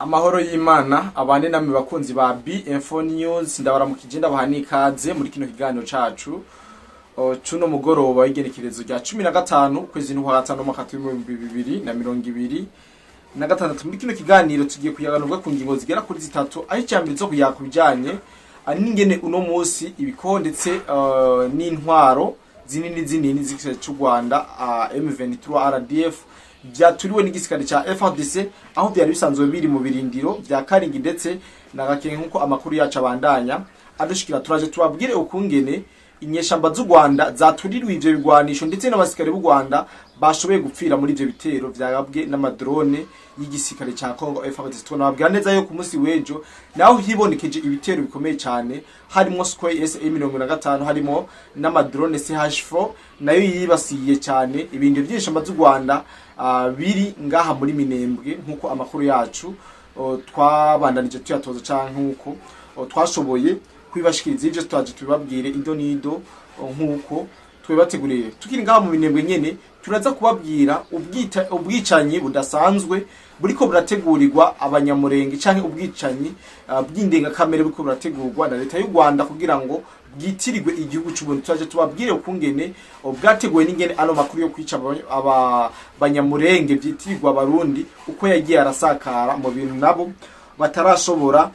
Amahoro y'Imana abane namwe bakunzi ba B-Info News ndabaramukije ndabaha nikaze muri kino kiganiro cacu cuno mugoroba w'igenekerezo rya 15 ukwezi kwa gatanu mu 2026 muri kino kiganiro tugiye kuyaganurwa ku ngingo zigera kuri zitatu aho icyambere zo kuyakubijanye n'ingene uno munsi ibiko ndetse n'intwaro zinini z'ikisere cy'u Rwanda M23 RDF byaturiwe n'igisikare ca FARDC aho byari bisanzwe biri mu birindiro bya Karingi ndetse na Gakenke nkuko amakuru yacu abandanya adushikira turaje tubabwire ukungene inyeshamba z'u Rwanda zaturirwe ivyo bigwanisho ndetse n'abasikare b'u Rwanda bashoboye gupfira muri ivyo bitero byagabwe n'amadrone y'igisikare ca Congo FARDC. Tunababwira neza yo ku munsi wejo naho hibonekeje ibitero bikomeye cyane harimo Square SA-50 harimo n'amadrone CH4 nayo yibasiye cyane ibindi by'ishamba z'u Rwanda biri ngaha muri Minembwe nkuko amakuru yacu twabandanije tuyatoza canke nkuko twashoboye kwibashikiriza ivyo twaje tubabwire indo nido nkuko twebateguriye tukiri ngaha mu Minembwe nyene turaza kubabwira ubwicanyi budasanzwe buriko burategurirwa abanyamurenge canke ubwicanyi bw'indenga kamere buriko burategurwa na leta y'u Rwanda kugira ngo bwitirirwe igihugu cy'ubuntu. Turaje tubabwire ukungene bwateguwe n'ingene ano makuru yo kwica abanyamurenge byitirirwa abarundi uko yagiye arasakara mu bintu nabo batarashobora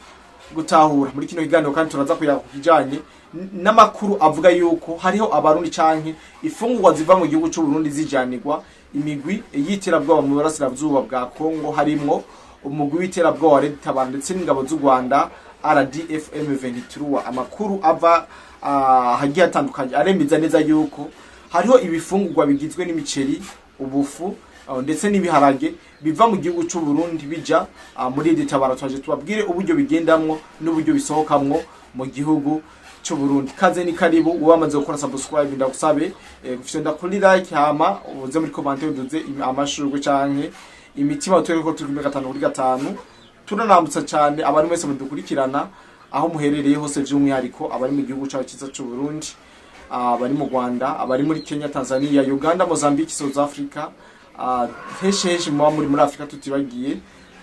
gutahura muri kino kiganiro. Kandi turaza kujanye n'amakuru avuga yuko hariho abarundi canke ifungurwa ziva mu gihugu cy'u Burundi zijanirwa imigwi yiterabwoba mu burasirazuba bwa Kongo harimwo umugwi w'iterabwoba Red ndetse n'ingabo z'u Rwanda RDF M23. Amakuru ava hagiye atandukanye aremeza neza yuko hariho ibifungurwa bigizwe n'imiceri, ubufu ndetse n'ibiharage biva mu gihugu cy'u Burundi bija muri Red twaje tubabwire uburyo bigendamwo n'uburyo bisohokamwo mu gihugu cy'u Burundi. Kaze ni karibu uwamaze gukora subscribe ndagusabe gufyonda kuri like hama uze muri commentaire uduze amashurwe canke imitima utwere ko turi 5 tunanambutsa cyane abantu mwese mudukurikirana aho muherereye hose by'umwihariko abari mu gihugu cyacu cyiza cy'u Burundi, abari mu Rwanda, abari muri Kenya, Tanzania, Uganda, Mozambique, South Africa, heshe muri Afrika tutibagiye,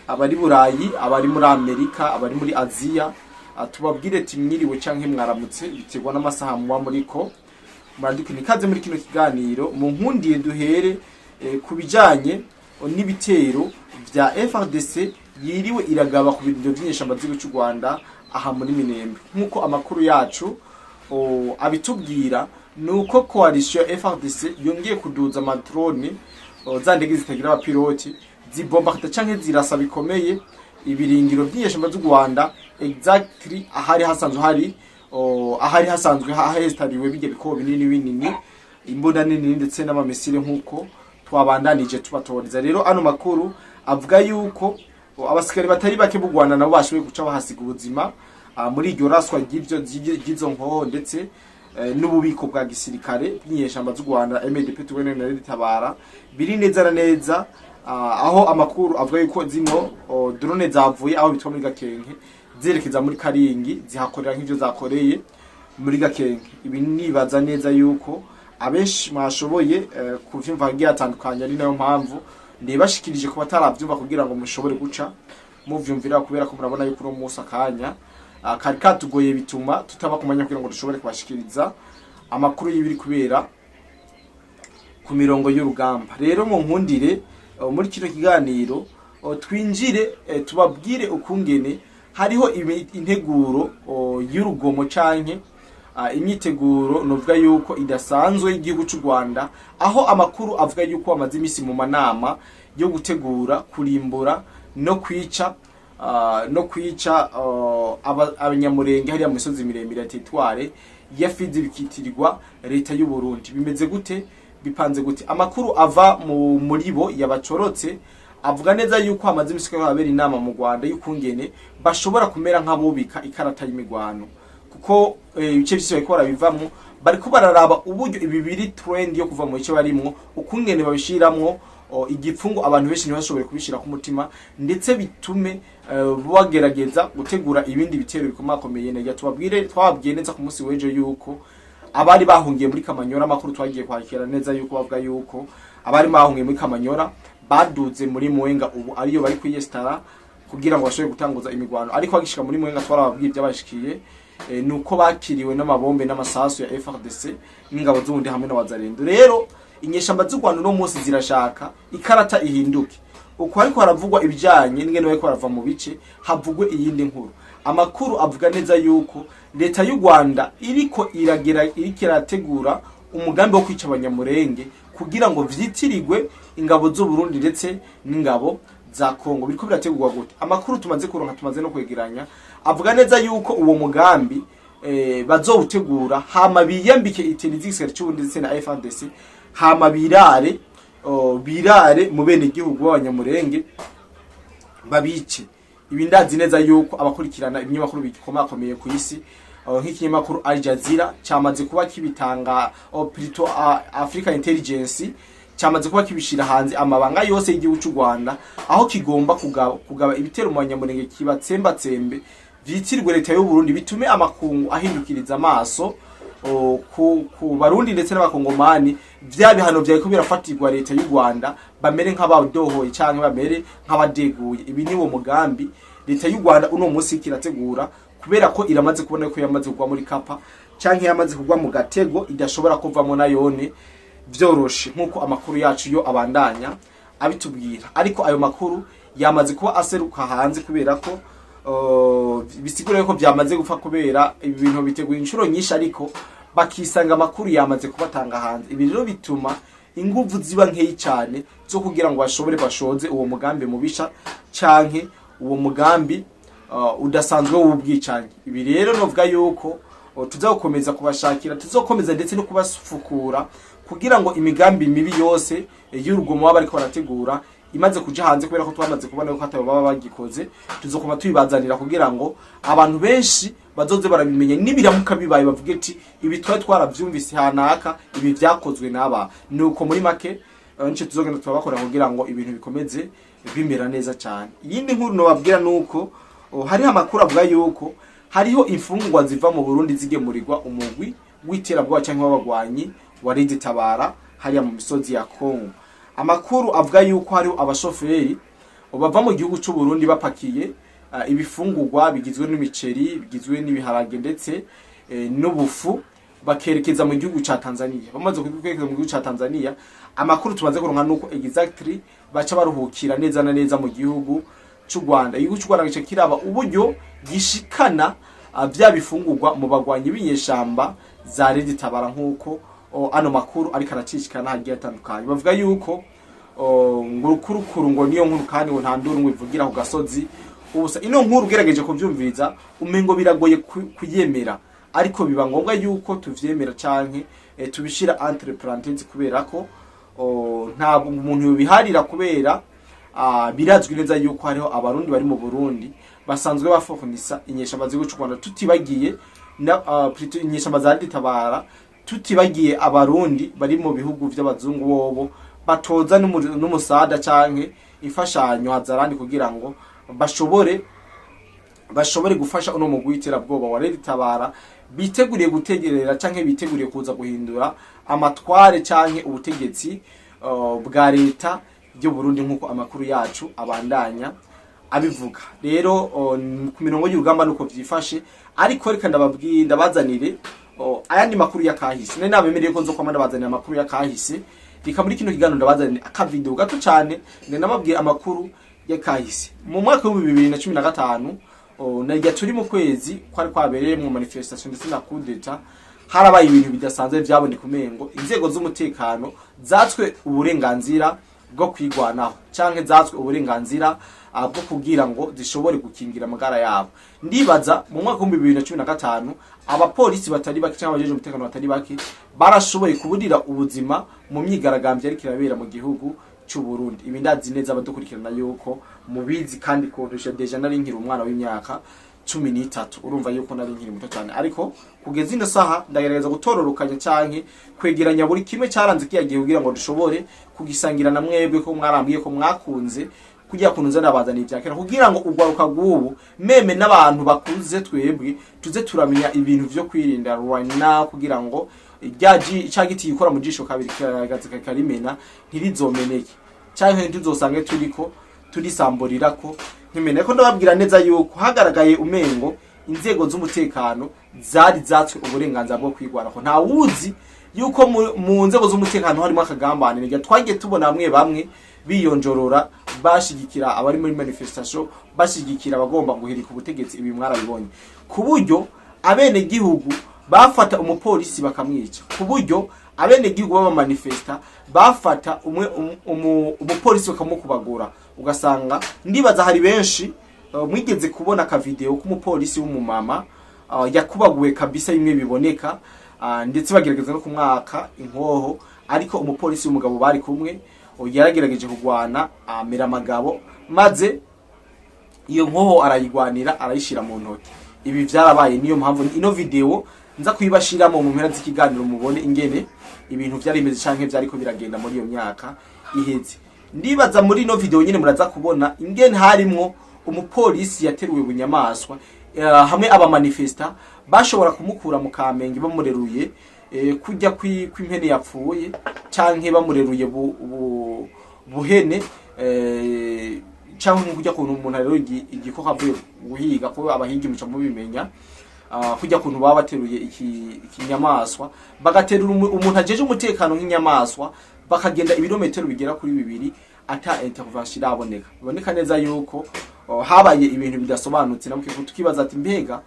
abari Burayi, abari muri Amerika, abari muri Aziya. Tubabwire ati mwiriwe canke mwaramutse bitegwa n'amasaha muba muriko muradukini. Kaze muri kino kiganiro mu nkundiye duhere kubijanye n'ibitero vya FARDC yiriwe iragaba ku birindiro by'inyeshamba z'igihugu cy'u Rwanda aha muri Minembwe. Nkuko amakuru yacu abitubwira nuko coalition FARDC yongeye kuduza amadrone zandege zitagira abapiloti zibomba canke zirasa bikomeye ibirindiro by'inyeshamba z'u Rwanda exactly ahari hasanzwe hahestariwe bijye biko binini imbunda nini ndetse n'amamesire nkuko twabandanije tubatoriza. Rero ano makuru avuga yuko abasikari batari bake b'u Rwanda nabo bashoboye guca bahasiga ubuzima muri iryo raswa ry'izo nkoho ndetse n'ububiko bwa gisirikare bw'inyeshamba z'u Rwanda MDP tubone na Red biri neza na neza aho amakuru avuga yuko zino drone zavuye aho bitwa muri Gakenke zerekeza muri Karingi zihakorera nk'ivyo zakoreye muri Gakenke. Ibi nibaza neza yuko abenshi mwashoboye kuvyumva hagiye atandukanye ari nayo mpamvu ndibashikirije ko bataravyumva kugira ngo mushobore guca muvyumvira kubera ko murabona yuko uno munsi akanya kari katugoye bituma tutaba kumanya kugira ngo dushobore kubashikiriza amakuru y'ibiri kubera ku mirongo y'urugamba. Rero mu nkundire muri kino kiganiro twinjire tubabwire ukungene hariho integuro y'urugomo canke imyiteguro novuga yuko idasanzwe y'igihugu cy'u Rwanda aho amakuru avuga yuko amaze imisi mu manama yo gutegura kurimbura no kwica abanyamurenge hariya mu misozi miremire ya territoire ya Fizi bikitirirwa leta y'u Burundi. Bimeze gute? Bipanze gute? Amakuru ava muri bo yabacorotse avuga neza yuko amaze imisi ko habera inama mu Rwanda y'ukungene bashobora kumera nk'abubika ikarata y'imigwano kuko ibice byose bariko barabivamwo bariko bararaba uburyo ibibiri trend yo kuva mu bice barimwo ukungene babishiramwo igipfungo abantu benshi ntibashobore kubishira ku mutima ndetse bitume bagerageza gutegura ibindi bitero bikomakomeye. Nega twababwiye neza ku munsi wejo yuko abari bahungiye muri Kamanyora amakuru twagiye kwakira neza yuko bavuga yuko abari bahungiye muri Kamanyora baduze muri Mwenga ubu ariyo bari kwiyestara kugira ngo bashobore gutanguza imigwano, ariko bagishika muri Mwenga twarababwiye byabashikiye nuko bakiriwe n'amabombe n'amasasu ya FARDC n'ingabo z'ubundi hamwe n'abazarendo. Rero inyeshamba z'u Rwanda no munsi zirashaka ikarata ihinduke, uko ariko haravugwa ibijanye n'ingene bariko barava mu bice havugwe iyindi nkuru. Amakuru avuga neza yuko leta y'u Rwanda iriko irategura umugambi wo kwica abanyamurenge kugira ngo vyitirirwe ingabo z'u Burundi ndetse n'ingabo za Kongo. Biriko birategurwa gute? Amakuru tumaze kuronka, tumaze no kwegeranya, avuga neza yuko uwo mugambi bazowutegura hama biyambike itinizikisere cy'ubundi ndetse na FARDC, hama birare mu bene gihugu b'abanyamurenge babice. Ibi ndazi neza yuko abakurikirana ibinyamakuru bikomakomeye ku isi nk'ikinyamakuru Al Jazeera cyamaze kuba kibitanga, plutôt Africa Intelligence cyamaze kuba kibishira hanze amabanga yose y'igihugu cy'u Rwanda, aho kigomba kugaba ibitero mu banyamurenge kibatsembatsembe vyitirirwe leta y'u Burundi, bitume amakungu ahindukiriza amaso ku Barundi ndetse n'abakongomani. Vya bihano vyariko birafatirwa leta y'u Rwanda bamere nk'abadohoye canke bamere nk'abadeguye. Ibi ni wo mugambi leta y'u Rwanda uno munsi kirategura, kubera ko iramaze kubona ko yamaze kugwa muri kapa canke yamaze kugwa mu gatego idashobora kuvamo na yone vyoroshe, nkuko amakuru yacu yo abandanya abitubwira. Ariko ayo makuru yamaze kuba aseruka hanze kubera ko bisigura ko byamaze gupfa, kubera ibi bintu biteguye inshuro nyinshi ariko bakisanga amakuru yamaze kubatanga hanze. Ibi rero bituma inguvu ziba nkeyi cyane zo kugira ngo bashoze uwo mugambi mubisha canke uwo mugambi udasanzwe w'ubwicanye. Ibi rero novuga yuko tuzakomeza kubashakira, tuzokomeza ndetse no kubasufukura kugira ngo imigambi mibi yose y'urugomo baba ariko barategura imaze kuja hanze, kubera ko twamaze kubona ko atabo baba bagikoze, tuzokoma tubibazanira kugira ngo abantu benshi bazoze barabimenya, nibiramuka bibaye bavuge ati ibi twaravyumvise hanaka, ibi vyakozwe n'aba. Nuko muri make nce tuzogenda tubakora kugira ngo ibintu bikomeze bimera neza cyane. Yindi nkuru no babwira nuko hari amakuru avuga yuko hariho imfungwa ziva mu Burundi zigemurirwa umugwi w'iterabwoba cyangwa w'abagwanyi wa Red Tabara hariya mu misozi ya Kongo. Amakuru avuga yuko hariho abashoferi bava mu gihugu cy'u Burundi bapakiye ibifungurwa bigizwe n'imiceri, bigizwe n'ibiharage ndetse n'ubufu, bakerekeza mu gihugu ca Tanzania. Bamaze kwerekeza mu gihugu ca Tanzania, amakuru tumaze kuronka nuko exactly baca baruhukira neza na neza mu gihugu cy'u Rwanda. Igihugu cy'u Rwanda gice kiraba uburyo gishikana bya bifungurwa mu bagwanyi b'inyeshamba za Red Tabara, nkuko ano makuru ariko aracishikana hagiye atandukanye. Bavuga yuko ngurukurukuru ngo niyo nkuru kandi ngo nta nduru ngwivugira ku gasozi ubusa. Ino nkuru ugerageje kubyumviriza umengo biragoye kuyemera, ariko biba ngombwa yuko tuvyemera canke tubishira entre parenthèses, kubera ko nta umuntu biharira, kubera birazwi neza yuko hariho abarundi bari mu Burundi basanzwe bafokunisa inyeshamba z'igihugu cy'u Rwanda, tutibagiye na plutôt inyeshamba za Red Tabara, tutibagiye abarundi bari mu bihugu by'abazungu bobo batoza n'umusada canke imfashanyo hazarandi kugira ngo bashobore gufasha uno mugwi w'iterabwoba wa Red Tabara, biteguriye gutegerera canke biteguriye kuza guhindura amatware canke ubutegetsi bwa leta y'u Burundi, nkuko amakuru yacu abandanya abivuga. Rero ku mirongo y'urugamba nuko vyifashe, ariko reka ndabazanire ayandi makuru ya kahise. Nene nabemereye ko nzo kwamanda bazanira amakuru ya kahise, rika muri kino kiganiro ndabazanira aka video gato cyane nababwiye amakuru ya kahise. Mu mwaka wa 2015 narya turi mu kwezi kwari kwabereye mu manifestation ndetse na coup d'etat, harabaye ibintu bidasanzwe byaboneka umengo inzego z'umutekano zatswe uburenganzira bwo kwigwanaho canke zatswe uburenganzira bwo kugira ngo zishobore gukingira amagara yabo. Ndibaza mu mwaka wa 2015 abapolisi batari bake cyangwa abajeje umutekano batari bake barashoboye kubudira ubuzima mu myigaragambyo ariko irabera mu gihugu cy'u Burundi. Ibi ndazi neza abadukurikirana yuko mubizi, kandi kondosha deja nari nkiri umwana w'imyaka 13, urumva yuko nari nkiri muto cyane, ariko kugeza ino saha ndagerageza gutororokanya canke kwegeranya buri kimwe cyaranze kiyagiye kugira ngo dushobore kugisangira na mwebwe ko mwarambwiye ko mwakunze kugira kununza nabazana ivyakera, kugira ngo ugwaruka gubu meme n'abantu bakuze twebwe tuze turamenya ibintu vyo kwirinda right now, kugira ngo ryaji cyagiti yikora mu jisho kabiri karimena ntirizomeneke canke ntuzosanga turiko turisamburira ko nkimene ko ndababwira neza yuko hagaragaye umengo inzego z'umutekano zari zatswe uburenganzira bwo kwigwanaho. Nta wuzi yuko mu nzego z'umutekano harimo akagambane. Nige twagiye tubona bamwe biyonjorora bashigikira abari muri manifestation, bashigikira abagomba guhirika ubutegetsi. Ibi mwarabibonye ku buryo abene gihugu bafata umupolisi bakamwica, ku buryo abene gihugu baba manifesta bafata umupolisi bakamukubagura. Ugasanga ndibaza hari benshi mwigeze kubona ka video k'umupolisi w'umumama yakubaguwe kabisa, bimwe biboneka, ndetse bagerageza no kumwaka inkoho, ariko umupolisi w'umugabo bari kumwe yaragerageje kugwana amera amagabo, maze iyo nkoho arayigwanira arayishira mu ntoki. Ibi vyarabaye, niyo mpamvu ino video nza kuyibashiramo mu mpera z'ikiganiro mubone ingene ibintu vyari bimeze canke vyariko biragenda muri iyo myaka iheze. Ndibaza muri ino video nyine muraza kubona ingene harimwo umupolisi yateruwe bunyamaswa, hamwe aba manifesta bashobora kumukura mu Kamenge bamureruye kujya kw'impene yapfuye, canke bamureruye buhene, canke kujya kuntu umuntu rero igikoko avuye guhiga, ko abahigi muca mubimenya, kujya kuntu baba bateruye ikinyamaswa, bagaterura umuntu ajeje umutekano nk'inyamaswa, bakagenda ibirometero bigera kuri 2 ata intervention iraboneka. Biboneka neza yuko habaye ibintu bidasobanutse, namwe tukibaza ati mbega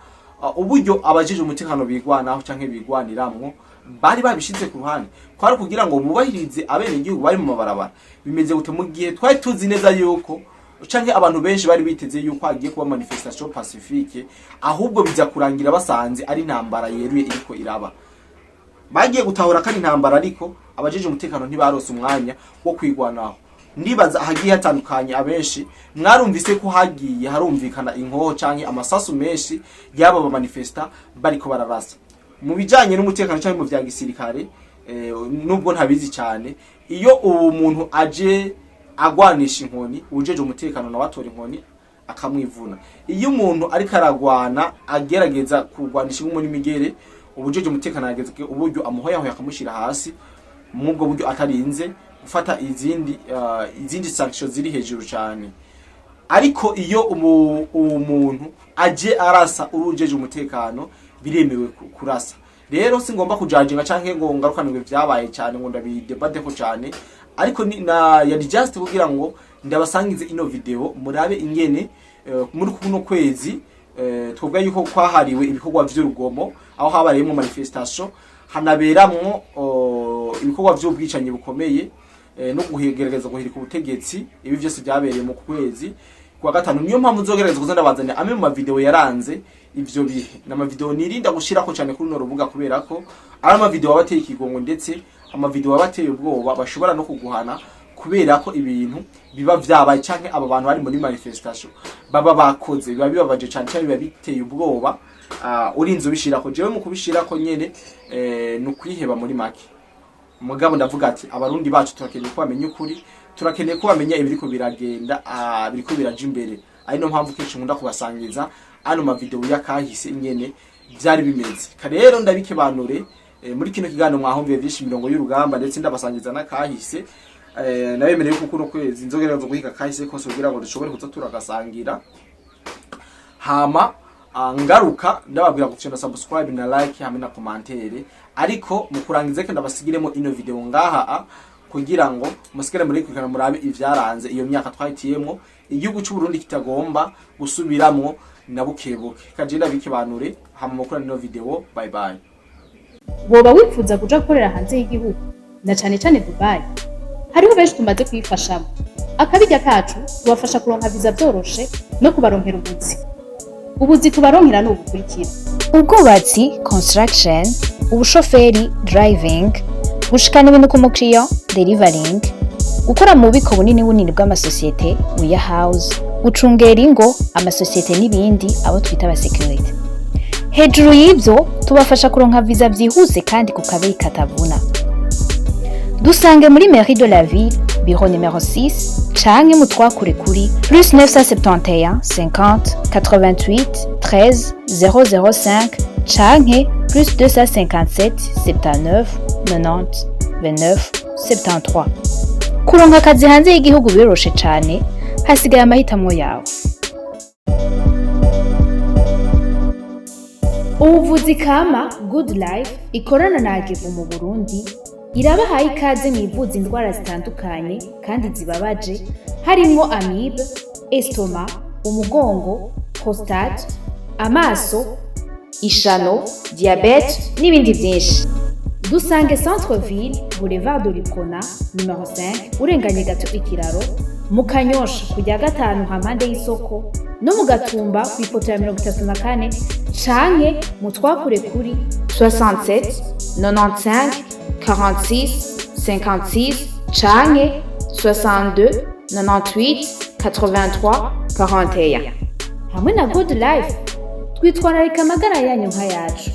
uburyo abajeje umutekano bigwanaho canke bigwaniramwo bari babishize ku ruhande, kwari kugira ngo bubahirize abene igihugu bari mu mabarabara. Bimeze gute mu gihe twari tuzi neza yuko canke abantu benshi bari biteze yuko hagiye kuba manifestation pacifique, ahubwo bijya kurangira basanze ari intambara yeruye iriko iraba. Bagiye gutahura kandi intambara, ariko abajeje umutekano ntibarose umwanya wo kwigwanaho. Ndibaza hagiye hatandukanye, abenshi mwarumvise ko hagiye harumvikana inkoho canke amasasu menshi yaba ba manifesta bariko bararasa. Mu bijanye n'umutekano canke mu vya gisirikare, nubwo ntabizi cyane, iyo umuntu aje agwanisha inkoni, ujeje umutekano na watora inkoni akamwivuna. Iyo umuntu ariko aragwana agerageza kugwanisha inkoni n'imigere, ubujeje umutekano yageze uburyo amuhoyaho yakamushira hasi, mubwo buryo atarinze gufata izindi sanctions ziri hejuru cyane. Ariko iyo umuntu aje arasa urujeje umutekano, biremewe kurasa. Rero singomba kujajinga canke ngo ngarukanwe vyabaye cyane ngo ndabidebate ko cyane, ariko yari just kugira ngo ndabasangize ino video murabe ingene muri kuno kwezi twebwe yuko kwahariwe ibikorwa vy'urugomo, aho habareyemo manifestation, hanaberamwo ibikorwa vy'ubwicanyi bukomeye no guhegereza guhirika ubutegetsi. Ibi byose byabereye mu kwezi kwa gatanu. Niyo mpamvu nzogerageza kuzana bazanya amwe mu video yaranze ivyo bihe, na video nirinda gushirako cyane kuri no rubuga, kubera ko ari ama video wabateye ikigongo, ndetse ama video wabateye ubwoba, bashobora no kuguhana kubera ko ibintu biba vyabaye canke aba bantu bari muri manifestation baba bakoze, biba bibabaje cyane cyane, biba biteye ubwoba. Urinze ubishirako, jewe mu kubishirako nyene no kwiheba muri make. Mugabo ndavuga ati abarundi bacu turakeneye ko bamenya ukuri, turakeneye ko bamenya ibiriko biragenda, biriko biraje imbere. Ari no mpamvu kenshi nkunda kubasangiza ano ma video yakahise ingene byari bimeze. Rero ndabikebanure muri kino kiganiro mwahombiye byinshi mirongo y'urugamba, ndetse ndabasangiza nakahise. Nabemereye ko kuno kwezi nzogereza guhiga kahise kose kugira ngo dushobore kuza turagasangira. Hama ngaruka ndababwira gufyonda subscribe na like hamwe na commentaire, ariko mu kurangiza ke ndabasigiremo ino video ngaha kugira ngo musigare muri kwikana murabe ivyaranze iyo myaka twahitiyemo, igihugu cy'u Burundi kitagomba gusubiramwo na bukebuke. Kagenda bikibanure hama mukora ino video. Bye bye. Woba wifuza kuja gukorera hanze y'igihugu na cane cane Dubai? Hariho benshi tumaze kwifashamo. Akabijya kacu tubafasha kuronka visa byoroshe no kubaronkera ubuzi tubaronkera no gukurikira: ubwubatsi construction, ubushoferi driving, gushikana ibintu ku mukiriya delivering, gukora mu bubiko bunini bw'amasosiyete warehouse, gucungera ingo amasosiyete n'ibindi abo twita aba security. Hejuru y'ibyo tubafasha kuronka visa byihuse kandi ku kabeyi katavuna. Dusange muri Mairie de la Ville, bureau numéro 6, canke mutwakure kuri +971 50 88 13 005 canke +257 79 90 29 73. Kuronka akazi hanze y'igihugu biroroshe cane, hasigaye amahitamo yawe. ubuvuzi kama Good Life ikorana na Agevo mu Burundi irabahaye ikaze mwivuza indwara zitandukanye kandi zibabaje harimo amibe, estoma, umugongo, prostate, amaso, ishano, diabete n'ibindi byinshi. Dusange Centre Ville, Boulevard de Lukona, numero 5, urenganye gato ikiraro, mu Kanyosha kujya gatanu hampande y'isoko, no mu Gatumba ku ipoto ya 34 canke mu twakure kuri 67 95 46 56 canke 62 98 83 41. Hamwe na Good Life twitwararika amagara yanyu nka yacu.